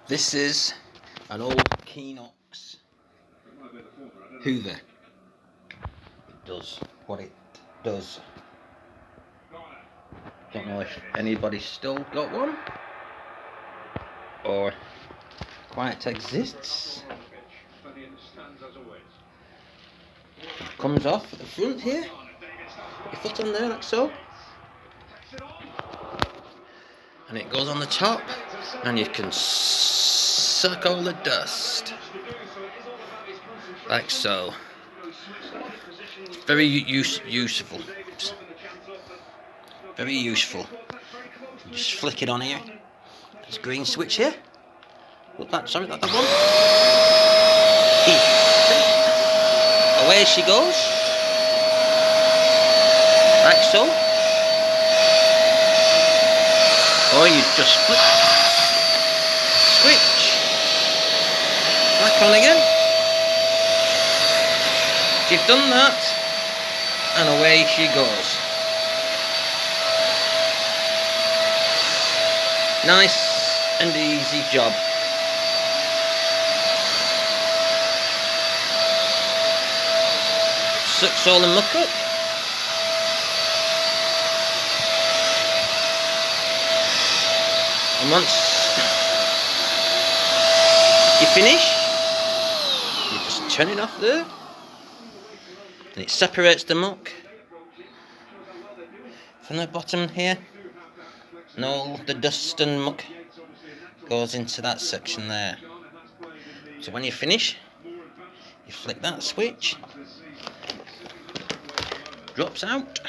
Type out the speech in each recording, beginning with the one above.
This is an old Keenox Hoover. It does what it does. Don't know if anybody's still got one or quite exists. Comes off at the front here. Your foot on there, like so. And it goes on the top, and you can suck all the dust, like so. It's very useful. Very useful. Just flick it on here. There's a green switch here. Look, sorry, not that one. Away she goes, like so. Or you just flip, switch, back on again. You've done that, and away she goes. Nice and easy job. Sucks all the muck up. And once you finish, you just turn it off there, and it separates the muck from the bottom here, and all the dust and muck goes into that section there. So when you finish, you flick that switch, drops out.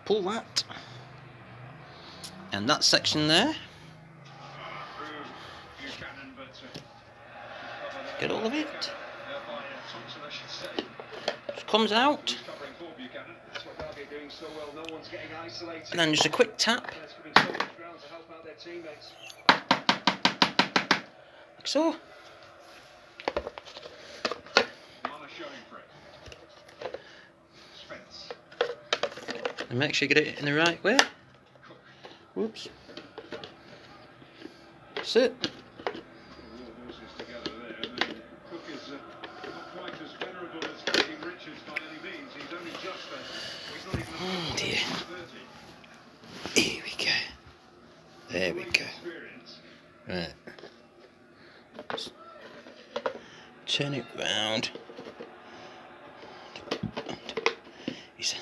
Pull that, and that section there, get all of it, just comes out, and then just a quick tap, like so. And make sure you get it in the right way. Whoops. That's it. Oh dear. Here we go. There we go. Right. Just turn it round.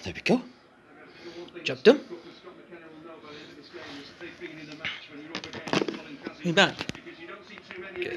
There we go. Job done. Be back.